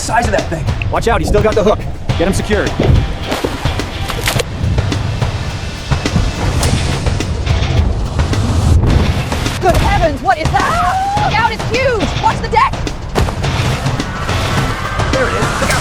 size of that thing. Watch out, he's still got the hook. Get him secured. Good heavens, what is that? Look out, it's huge! Watch the deck! There it is. Look out.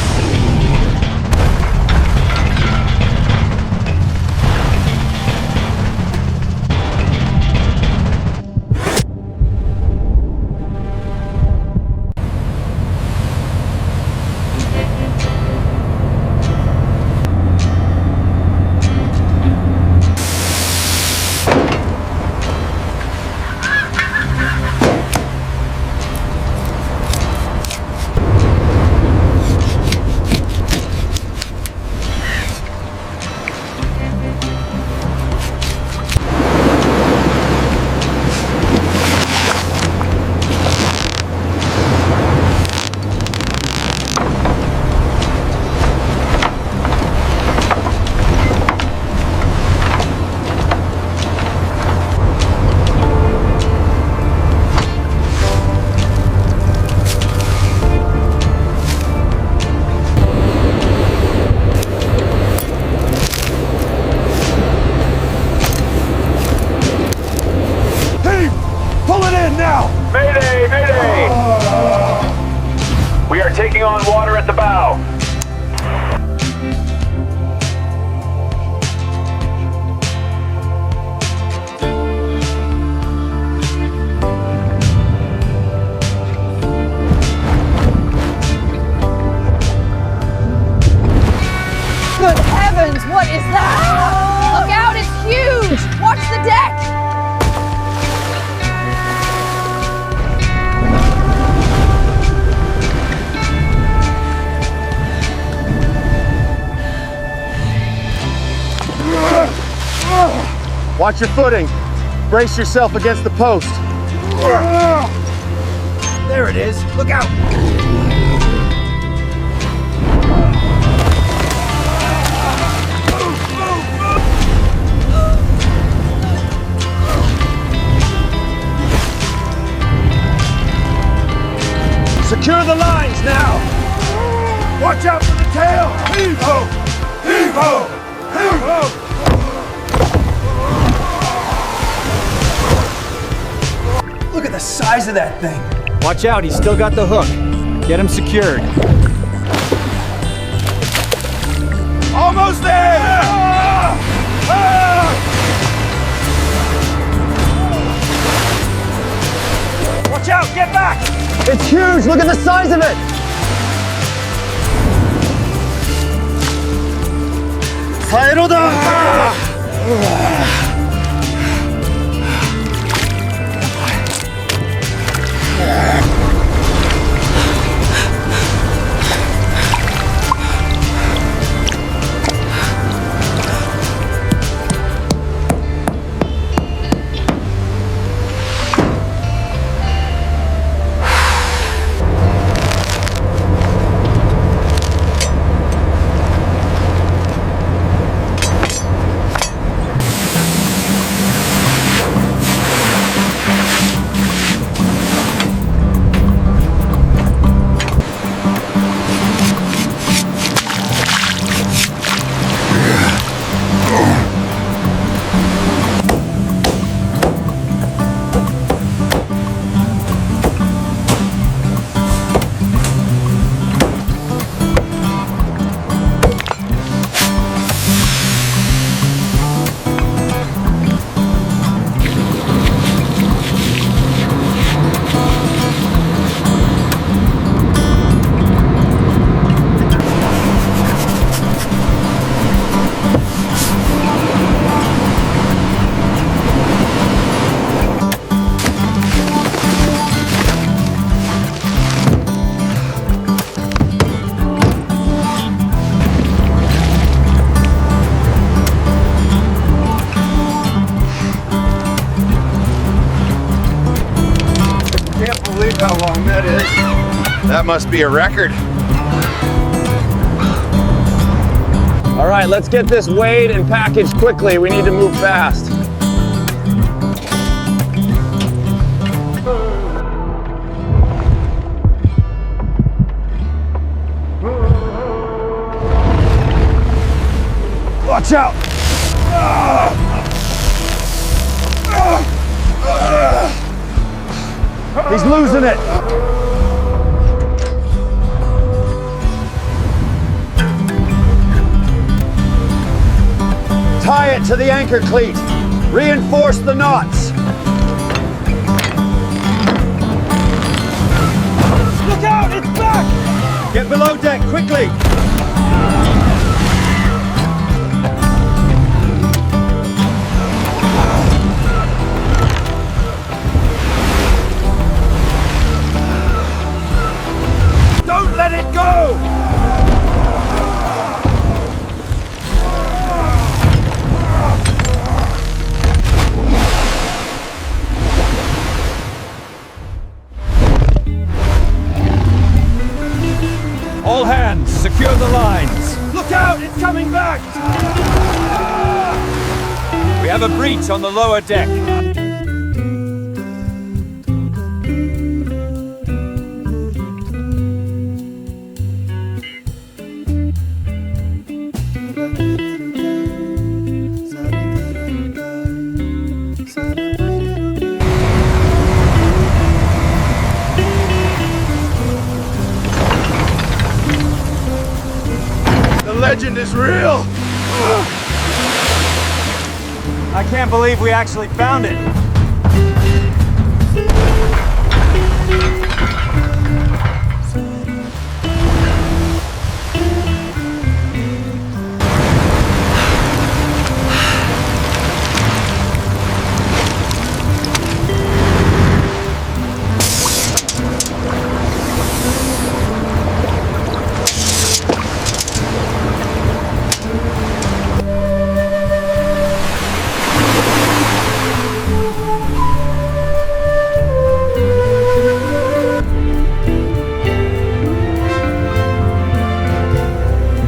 Mayday! Mayday! We are taking on water at the bow. Good heavens, what is that? Look out, it's huge! Watch the deck! Watch your footing. Brace yourself against the post. There it is. Look out. Secure the lines now. Watch out for the tail. Heave-ho! Heave-ho! Heave-ho! Look at the size of that thing. Watch out, he's still got the hook. Get him secured. Almost there! Watch out, get back! It's huge. Look at the size of it. How long that is. That must be a record. All right, let's get this weighed and packaged quickly. We need to move fast. Watch out! He's losing it! Tie it to the anchor cleat. Reinforce the knots. Look out! It's back! Get below deck, quickly! Don't let it go! All hands, secure the lines. Look out! It's coming back! We have a breach on the lower deck. The legend is real! I can't believe we actually found it.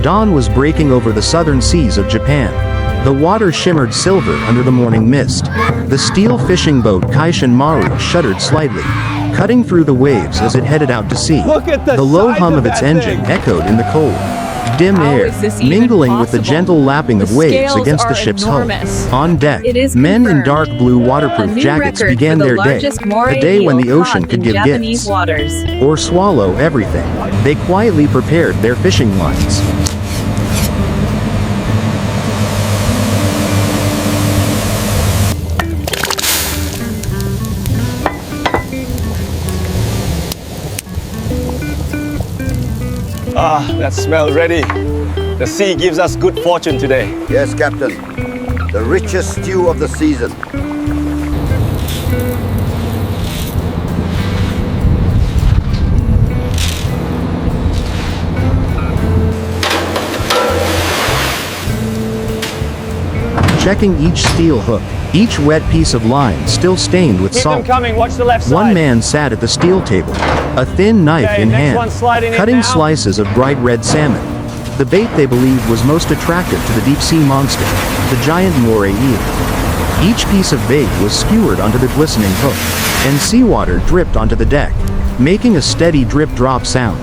Dawn was breaking over the southern seas of Japan. The water shimmered silver under the morning mist. The steel fishing boat Kaishin Maru shuddered slightly, cutting through the waves as it headed out to sea. Look at the low size hum of of its that engine thing. echoed in the cold, dim How air, is this even mingling with the possible? gentle lapping of The waves scales against the are ship's enormous. hull. On deck, It is men in confirmed. dark blue A waterproof new jackets record began for the their day, largest Moray a day when Eel the ocean caught could in give Japanese gifts waters. or swallow everything. They quietly prepared their fishing lines. Ah, that smell ready. The sea gives us good fortune today. Yes, Captain. The richest stew of the season. Checking each steel hook, each wet piece of line still stained with Keep them salt. coming, watch the left side. One man sat at the steel table, a thin knife Okay, in next one's hand, sliding in cutting now. slices of bright red salmon. The bait they believed was most attractive to the deep-sea monster, the giant Moray Eel. Each piece of bait was skewered onto the glistening hook, and seawater dripped onto the deck, making a steady drip-drop sound.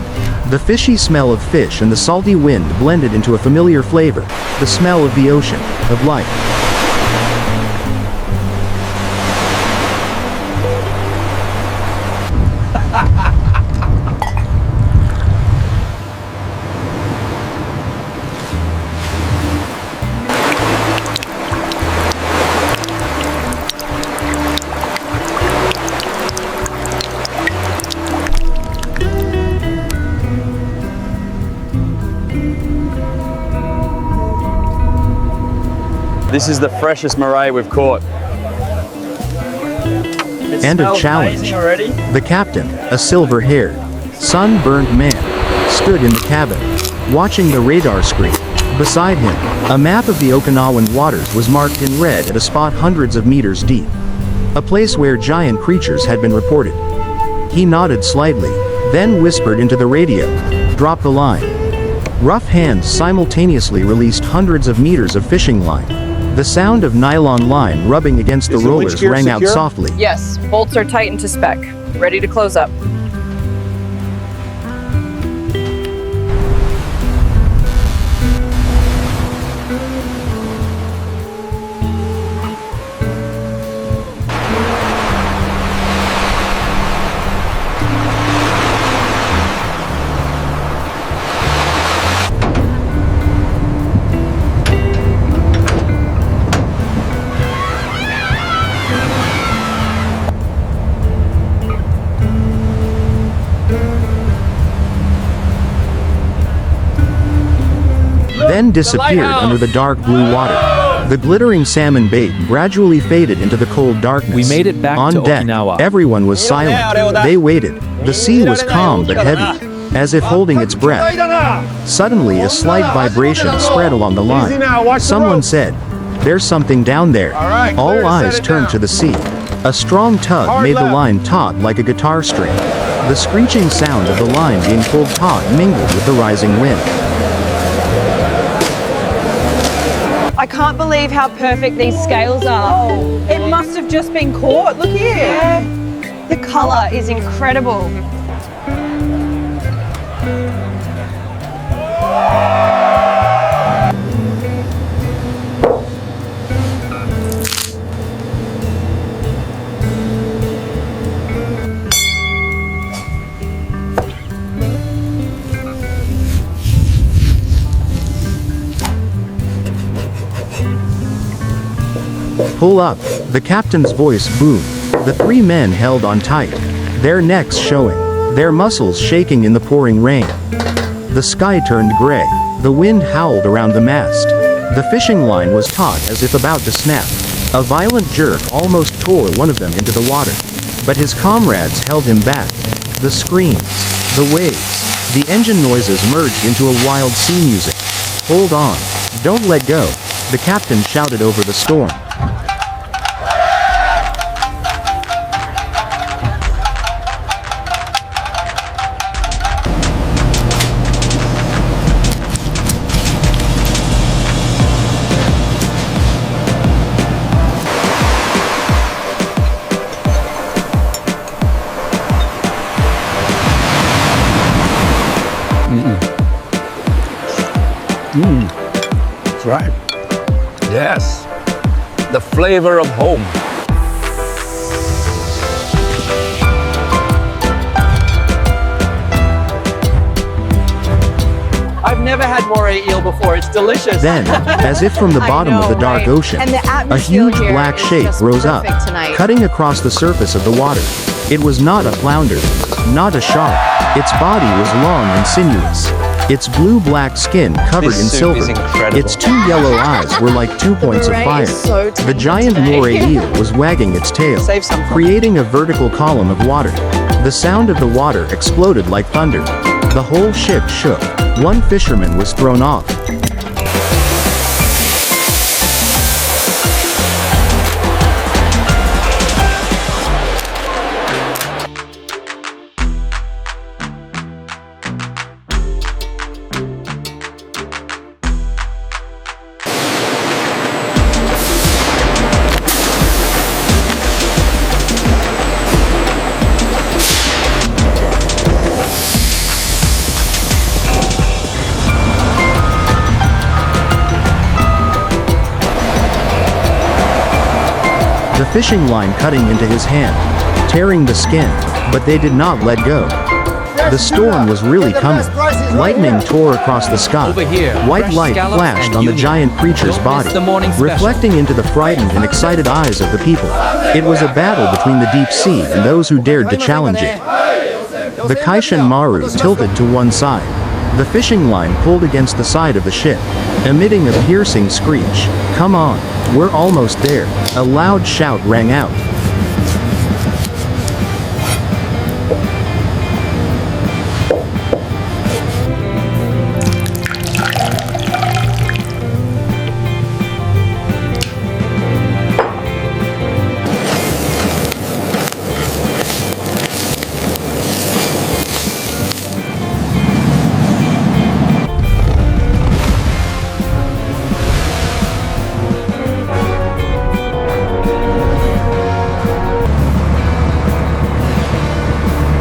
The fishy smell of fish and the salty wind blended into a familiar flavor, the smell of the ocean, of life. This is the freshest Moray we've caught. End of challenge. The captain, a silver-haired, sunburned man, stood in the cabin, watching the radar screen. Beside him, a map of the Okinawan waters was marked in red at a spot hundreds of meters deep, a place where giant creatures had been reported. He nodded slightly, then whispered into the radio, "Drop the line." Rough hands simultaneously released hundreds of meters of fishing line. The sound of nylon line rubbing against the Is the rollers winch gear rang out secure? softly. Yes, bolts are tightened to spec. Ready to close up. then disappeared under the dark blue water. The glittering salmon bait gradually faded into the cold darkness. We made it back On to deck, Okinawa. everyone was silent. They waited. The sea was calm but heavy, as if holding its breath. Suddenly, a slight vibration spread along the line. Someone said, "There's something down there." All eyes turned to the sea. A strong tug made the line taut like a guitar string. The screeching sound of the line being pulled taut mingled with the rising wind. I can't believe how perfect these scales are. It must have just been caught. Look here. The color is incredible. "Pull up," the captain's voice boomed. The three men held on tight, their necks showing, their muscles shaking in the pouring rain. The sky turned gray. The wind howled around the mast. The fishing line was taut as if about to snap. A violent jerk almost tore one of them into the water, but his comrades held him back. The screams, the waves, the engine noises merged into a wild sea music. "Hold on. Don't let go," the captain shouted over the storm. That's right. Yes. The flavor of home. I've never had moray eel before. It's delicious. Then, as if from the bottom of the dark right? ocean, And the a atmosphere huge here black is shape just rose up, perfect tonight. cutting across the surface of the water. It was not a flounder, not a shark. Its body was long and sinuous. Its blue-black skin covered in silver. Its two yellow eyes were like 2 points of Moray fire. is so The giant today. moray eel was wagging its tail, Save some for creating a vertical column of water. The sound of the water exploded like thunder. The whole ship shook. One fisherman was thrown off. The fishing line cutting into his hand, tearing the skin, but they did not let go. The storm was really coming. Lightning tore across the sky. Over here, White fresh light scallops flashed and on the uni. giant creature's Don't body, miss the morning special. reflecting into the frightened and excited eyes of the people. It was a battle between the deep sea and those who dared to challenge it. The Kaishan Maru tilted to one side. The fishing line pulled against the side of the ship, emitting a piercing screech. "Come on, we're almost there," a loud shout rang out.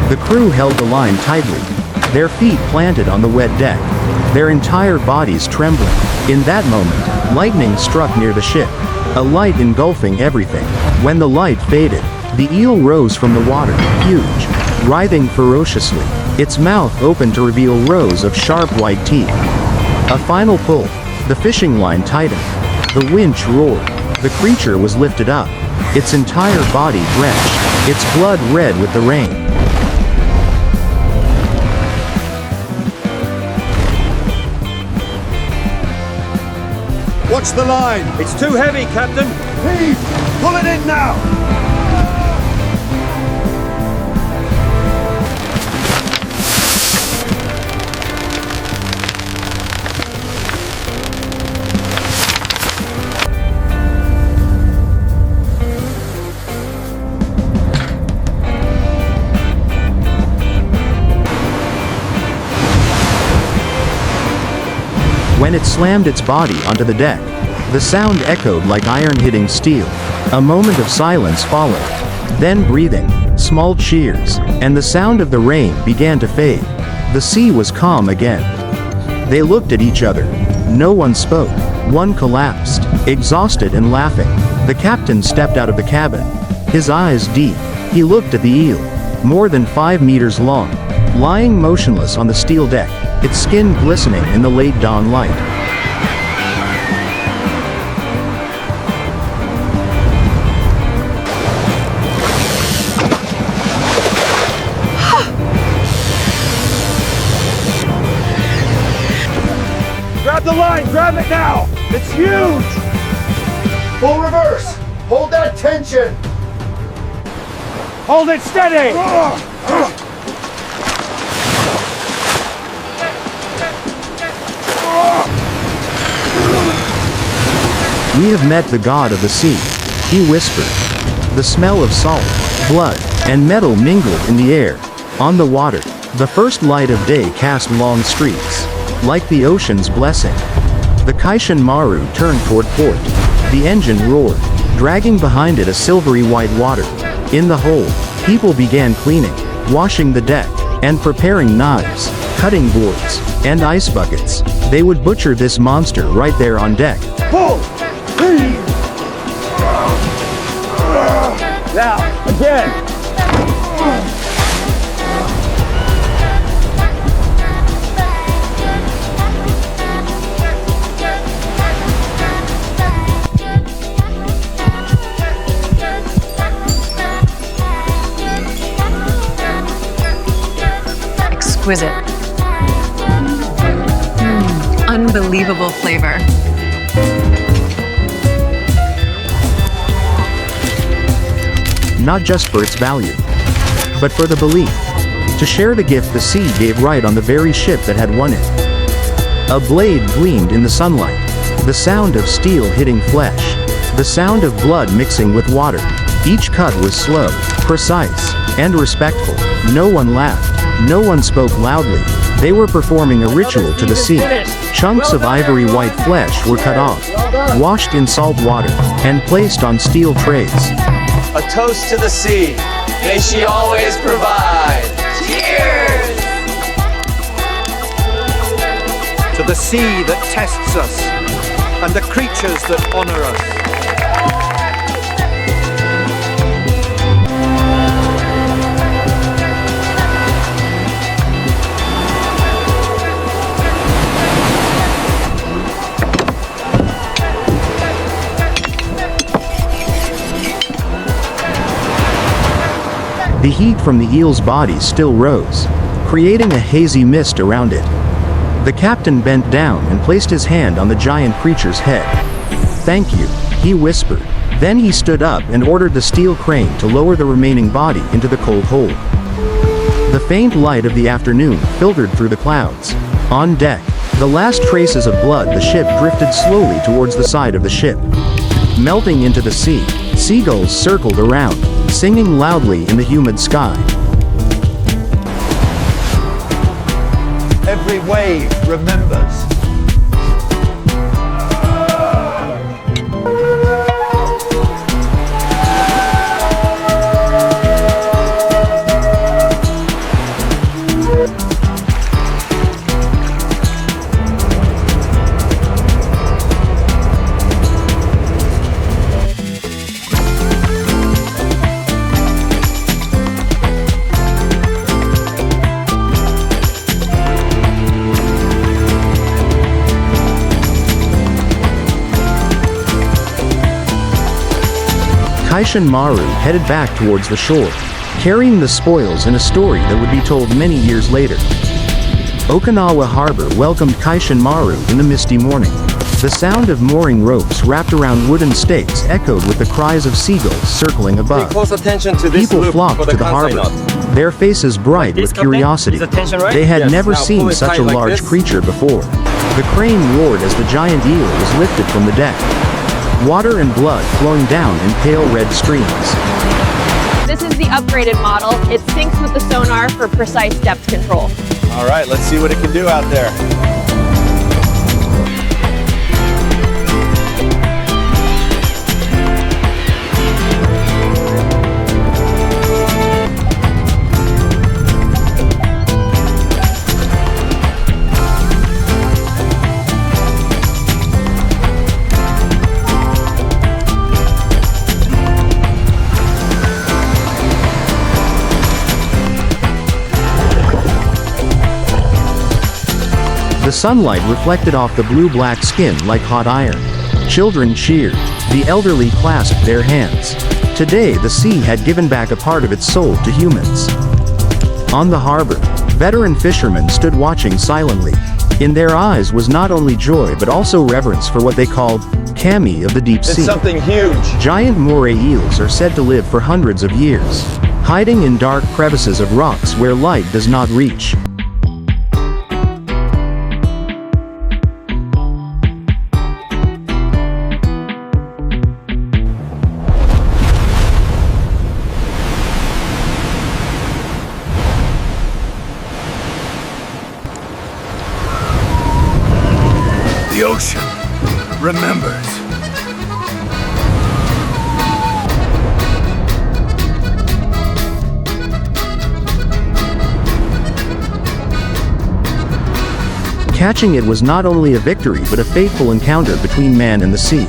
The crew held the line tightly, their feet planted on the wet deck, their entire bodies trembling. In that moment, lightning struck near the ship, a light engulfing everything. When the light faded, the eel rose from the water, huge, writhing ferociously, its mouth open to reveal rows of sharp white teeth. A final pull, the fishing line tightened, the winch roared, the creature was lifted up, its entire body drenched, its blood red with the rain. Watch the line. It's too heavy, Captain. Please, pull it in now. When it slammed its body onto the deck, the sound echoed like iron hitting steel. A moment of silence followed. Then breathing, small cheers, and the sound of the rain began to fade. The sea was calm again. They looked at each other. No one spoke. One collapsed, exhausted and laughing. The captain stepped out of the cabin. His eyes deep. He looked at the eel, more than 5 meters long, lying motionless on the steel deck, its skin glistening in the late dawn light. Grab the line, grab it now. It's huge. Full reverse. Hold that tension. Hold it steady. We have met the god of the sea, he whispered. The smell of salt, blood, and metal mingled in the air. On the water, the first light of day cast long streaks, like the ocean's blessing. The Kaishan Maru turned toward port. The engine roared, dragging behind it a silvery white water. In the hold, people began cleaning, washing the deck, and preparing knives, cutting boards, and ice buckets. They would butcher this monster right there on deck. Pull. Now, again. Exquisite. Unbelievable flavor. Not just for its value, but for the belief. To share the gift the sea gave right on the very ship that had won it. A blade gleamed in the sunlight. The sound of steel hitting flesh. The sound of blood mixing with water. Each cut was slow, precise, and respectful. No one laughed. No one spoke loudly. They were performing a ritual to the sea. Chunks of ivory white flesh were cut off, washed in salt water, and placed on steel trays. A toast to the sea. May she always provide. Cheers! To the sea that tests us, and the creatures that honor us. The heat from the eel's body still rose, creating a hazy mist around it. The captain bent down and placed his hand on the giant creature's head. "Thank you," he whispered. Then he stood up and ordered the steel crane to lower the remaining body into the cold hold. The faint light of the afternoon filtered through the clouds. On deck, the last traces of blood, the ship drifted slowly towards the side of the ship. Melting into the sea, seagulls circled around, singing loudly in the humid sky. Every wave remembers. Kaishan Maru headed back towards the shore, carrying the spoils in a story that would be told many years later. Okinawa Harbor welcomed Kaishan Maru in the misty morning. The sound of mooring ropes wrapped around wooden stakes echoed with the cries of seagulls circling above. Pay close attention to this People loop flocked for to the kansai harbor, knot. their faces bright with curiosity. They had Yes, never now seen pull it such tight a like large this. creature before. The crane roared as the giant eel was lifted from the deck. Water and blood flowing down in pale red streams. This is the upgraded model. It syncs with the sonar for precise depth control. All right, let's see what it can do out there. The sunlight reflected off the blue-black skin like hot iron. Children cheered. The elderly clasped their hands. Today the sea had given back a part of its soul to humans. On the harbor, veteran fishermen stood watching silently. In their eyes was not only joy but also reverence for what they called kami of the deep sea. It's something huge. Giant moray eels are said to live for hundreds of years, hiding in dark crevices of rocks where light does not reach. The ocean remembers. Catching it was not only a victory but a fateful encounter between man and the sea.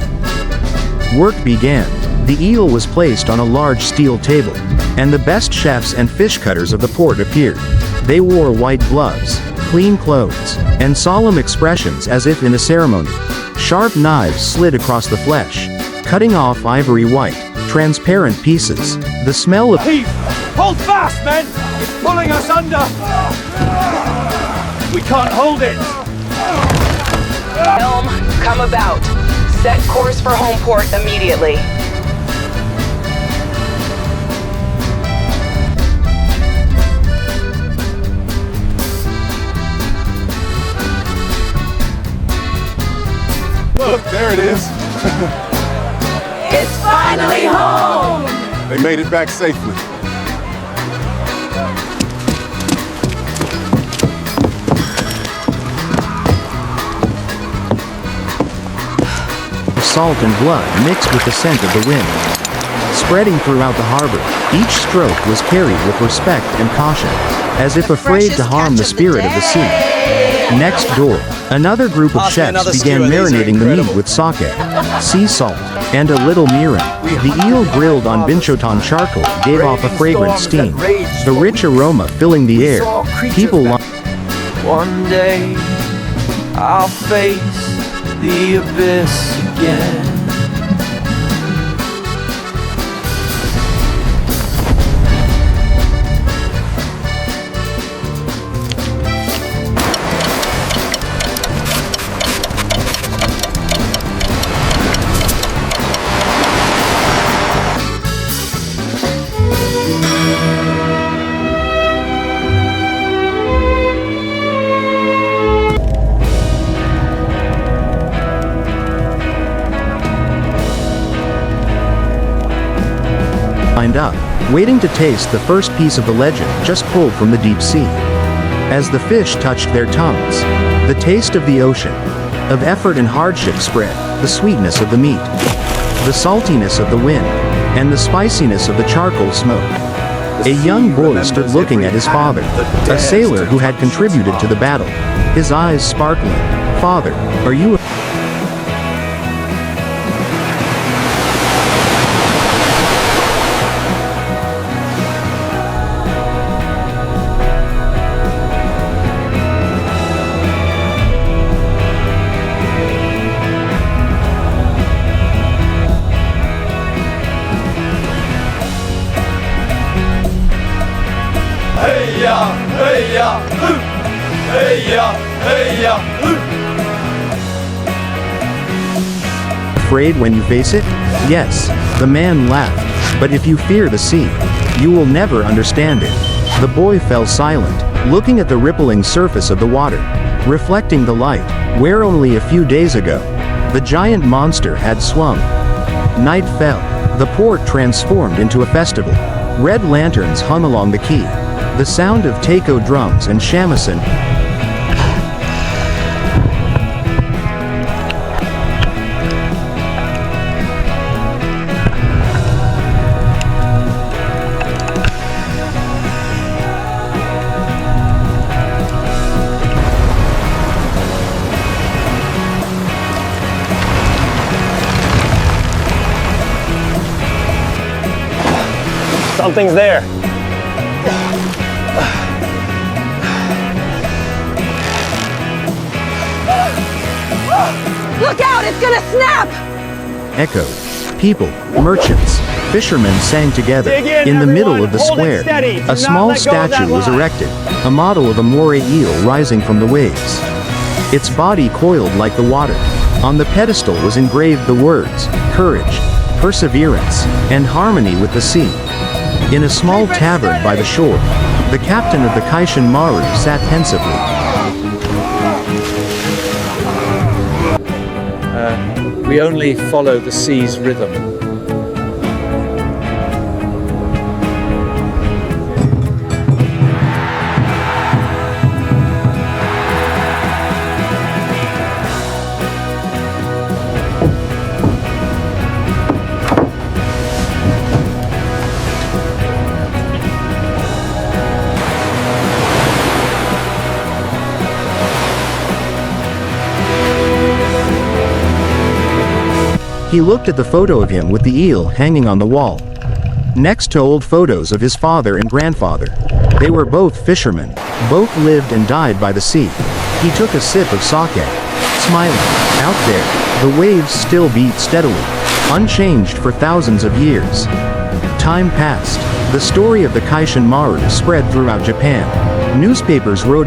Work began. The eel was placed on a large steel table, and the best chefs and fish cutters of the port appeared. They wore white gloves, clean clothes, and solemn expressions as if in a ceremony. Sharp knives slid across the flesh, cutting off ivory white, transparent pieces. The smell of Heave! Hold fast, men! It's pulling us under! We can't hold it! Helm, come about. Set course for home port immediately. Look, there it is. It's finally home! They made it back safely. salt and blood mixed with the scent of the wind. Spreading throughout the harbor, each stroke was carried with respect and caution, as if afraid to harm the spirit of the sea. Next door, another group of chefs began marinating the meat with sake, sea salt, and a little mirin. The eel grilled on binchotan charcoal gave off a fragrant steam, the rich aroma filling the air. People One day, I'll face the abyss again. lined up, waiting to taste the first piece of the legend just pulled from the deep sea. As the fish touched their tongues, the taste of the ocean, of effort and hardship spread, the sweetness of the meat, the saltiness of the wind, and the spiciness of the charcoal smoke. A young boy stood looking at his father, a sailor who had contributed to the battle, his eyes sparkling. "Father, are you a..." afraid when you face it? Yes, the man laughed. But if you fear the sea, you will never understand it. The boy fell silent, looking at the rippling surface of the water, reflecting the light, where only a few days ago, the giant monster had swung. Night fell. The port transformed into a festival. Red lanterns hung along the quay. The sound of taiko drums and shamisen. Something's there. Look out, it's gonna snap! Echoed. People, merchants, fishermen sang together. In the middle of the square, a small statue was erected, a model of a Moray eel rising from the waves. Its body coiled like the water. On the pedestal was engraved the words, courage, perseverance, and harmony with the sea. In a small tavern by the shore, the captain of the Kaishan Maru sat pensively. We only follow the sea's rhythm. He looked at the photo of him with the eel hanging on the wall, next to old photos of his father and grandfather. They were both fishermen. Both lived and died by the sea. He took a sip of sake, smiling. Out there, the waves still beat steadily, unchanged for thousands of years. Time passed. The story of the Kaishan Maru spread throughout Japan. Newspapers wrote about